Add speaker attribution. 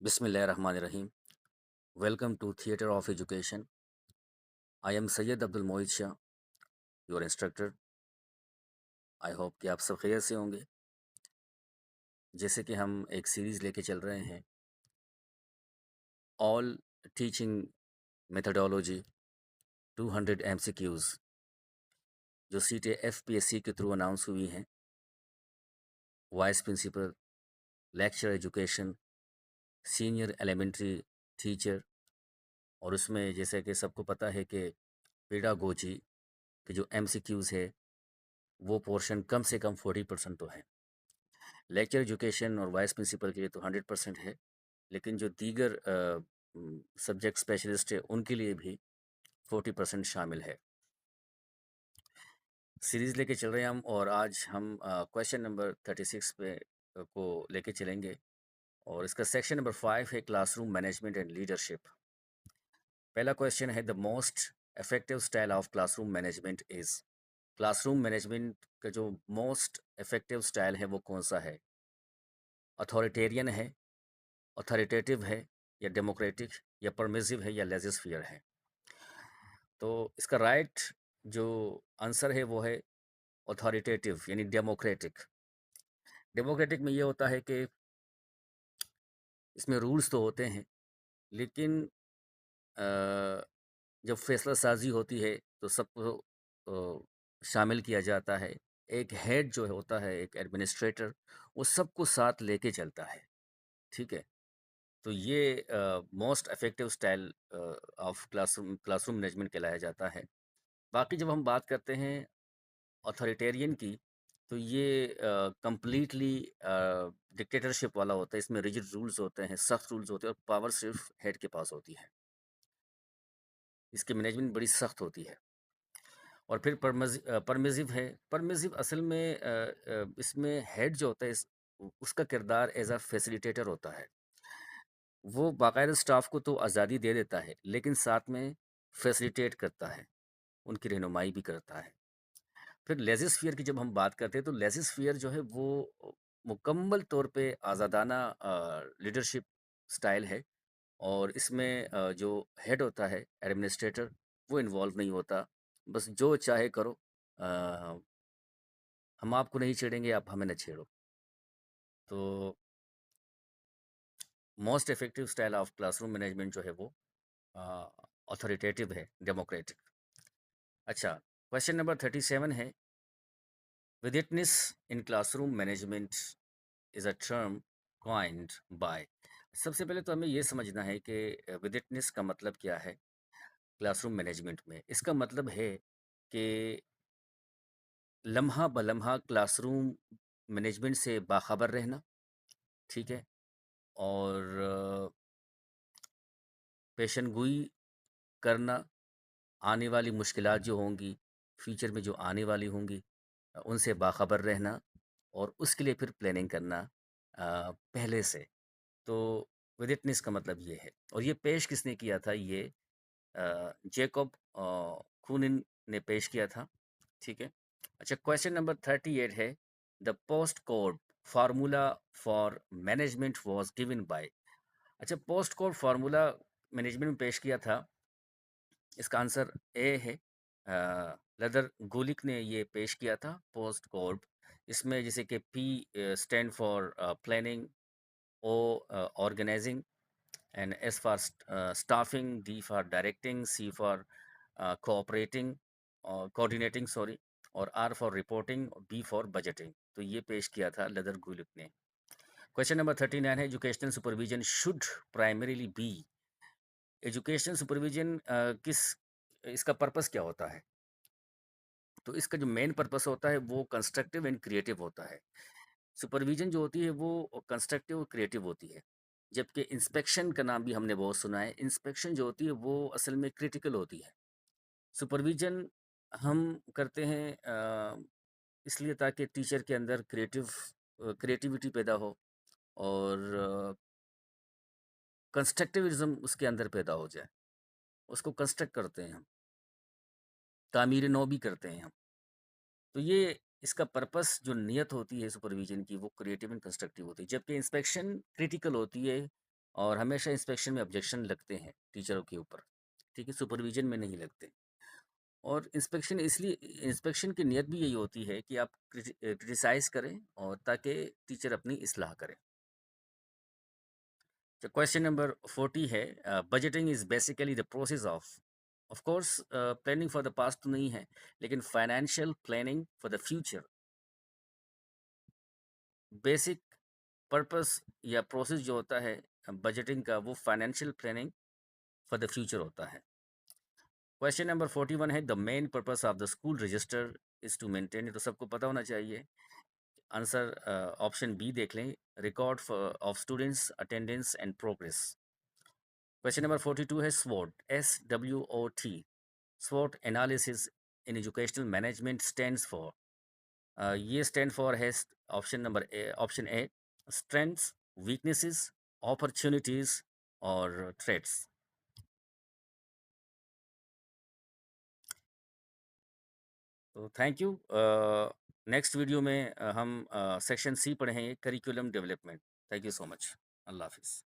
Speaker 1: Bismillahirrahmanirrahim. Welcome to Theatre of Education. I am Sayyid Abdul Mohit Shah, your instructor. I hope कि आप सब खैरियत से होंगे। जैसे कि हम एक सीरीज़ लेके चल रहे हैं, ऑल टीचिंग मेथडोलॉजी 200 MCQs, जो सीटें FPSC के थ्रू अनाउंस हुई हैं, vice principal, lecture education, senior elementary teacher, और उसमें जैसे कि सबको पता है कि पेडागोजी के जो MCQs है, वो पोर्शन कम से कम 40% तो है। लेक्चर एजुकेशन और वाइस प्रिंसिपल के लिए तो 100% है, लेकिन जो दीगर सब्जेक्ट स्पेशलिस्ट है उनके लिए भी 40% शामिल है। सीरीज़ लेके चल रहे हैं हम, और आज हम क्वेश्चन नंबर 36 पे को लेके चलेंगे, और इसका सेक्शन नंबर 5 है क्लासरूम मैनेजमेंट एंड लीडरशिप। पहला क्वेश्चन है, the most effective style of classroom management is. Classroom management का जो मोस्ट इफेक्टिव स्टाइल है वो कौन सा है? अथॉरिटेरियन है, अथॉरिटेटिव है, या डेमोक्रेटिक, या परमिसिव है, या लेजिस्फियर है? तो इसका राइट जो आंसर है वो है अथॉरिटेटिव यानी डेमोक्रेटिक। डेमोक्रेटिक में ये होता है कि इसमें रूल्स तो होते हैं, लेकिन अ, जब फैसला साजी होती है तो सबको शामिल किया जाता है। एक हेड जो होता है, एक एडमिनिस्ट्रेटर, वो सबको साथ लेके चलता है। ठीक है, तो ये most effective style of classroom management कहलाया जाता है। बाकी जब हम बात करते हैं अथॉरिटेरियन की, तो ये कंप्लीटली डिक्टेटरशिप वाला होता है। इसमें रिजिड रूल्स होते हैं, सख्त रूल्स होते हैं, और पावर सिर्फ हेड के पास होती है। इसकी मैनेजमेंट बड़ी सख्त होती है। और फिर परमिसिव है। परमिसिव असल में इसमें हेड जो होता है उसका किरदार एज अ फैसिलिटेटर होता है। वो बाकायदा स्टाफ को तो आज़ादी दे देता है, लेकिन साथ में फैसिलिटेट करता है, उनकी रहनुमाई भी करता है। फिर लेज़िस्फियर की जब हम बात करते हैं, तो लेज़िस्फियर जो है वो मुकम्मल तौर पे आज़ादाना लीडरशिप स्टाइल है, और इसमें जो हेड होता है एडमिनिस्ट्रेटर, वो इन्वॉल्व नहीं होता। बस जो चाहे करो, अ, हम आपको नहीं छेड़ेंगे, आप हमें ना छेड़ो। तो most effective style of classroom management जो है वो अथॉरिटेटिव है, डेमोक्रेटिक। अच्छा, क्वेश्चन नंबर 37 है, withitness in classroom management is a term coined by. सबसे पहले तो हमें ये समझना है कि विदिटनेस का मतलब क्या है क्लासरूम मैनेजमेंट में। इसका मतलब है कि लम्हा ब लम्हा क्लासरूम मैनेजमेंट से बाखबर रहना। ठीक है, और पेशन गोई करना, आने वाली मुश्किलात जो होंगी, फ्यूचर में जो आने वाली होंगी, उनसे बाखबर रहना, और उसके लिए फिर प्लानिंग करना पहले से। तो विदिटनेस का मतलब ये है, और ये पेश किसने किया था? ये जेकब खूनिन ने पेश किया था। ठीक है। अच्छा, क्वेश्चन नंबर 38 है, the post code formula for management was given by. अच्छा, पोस्ट कोड फार्मूला मैनेजमेंट में पेश किया था, इसका आंसर ए है। लदर गोलिक ने ये पेश किया था पोस्ट कोड। इसमें जैसे कि P stand for planning, O organising, and S for staffing, D for directing, C for cooperating or coordinating, sorry, और R for reporting, B for budgeting। तो ये पेश किया था लेदर गुलिक ने। क्वेश्चन नंबर 39 है, educational supervision should primarily be. Educational supervision किस इसका पर्पस क्या होता है? तो इसका जो मेन पर्पस होता है वो कंस्ट्रक्टिव एंड क्रिएटिव होता है। सुपरविजन जो होती है वो कंस्ट्रक्टिव और क्रिएटिव होती है, जबकि इंस्पेक्शन का नाम भी हमने बहुत सुना है। इंस्पेक्शन जो होती है वो असल में क्रिटिकल होती है। सुपरविजन हम करते हैं इसलिए ताकि टीचर के अंदर क्रिएटिविटी पैदा हो, और कंस्ट्रक्टिविज्म उसके अंदर पैदा हो जाए। उसको कंस्ट्रक्ट करते हैं हम, तामीर नौ भी करते हैं हम। तो ये इसका पर्पस जो नियत होती है सुपरविजन की, वो क्रिएटिव एंड कंस्ट्रक्टिव होती है, जबकि इंस्पेक्शन क्रिटिकल होती है, और हमेशा इंस्पेक्शन में ऑब्जेक्शन लगते हैं टीचरों के ऊपर, ठीक है, सुपरविज़न में नहीं लगते। और इंस्पेक्शन की नीयत भी यही होती है कि आप क्रिटिसाइज़ करें और ताकि टीचर अपनी इस्लाह करें। तो क्वेश्चन नंबर 40 है, budgeting is basically the process of course planning for the past तो नहीं है, लेकिन financial planning for the future. Basic purpose या प्रोसेस जो होता है बजटिंग का, वो financial planning for the future होता है। क्वेश्चन नंबर 41 है, the main purpose of the school register is to maintain, ये तो सबको पता होना चाहिए। आंसर ऑप्शन बी देख लें, record of students attendance and progress. Question number 42 है, स्वोट SWOT, स्वोट analysis in educational management stands for. ये स्टैंड फॉर है option A, strengths, weaknesses, opportunities और थ्रेट्स। तो थैंक यू। नेक्स्ट वीडियो में हम सेक्शन सी पढ़ेंगे, curriculum development. Thank you so much. अल्लाह हाफिज़।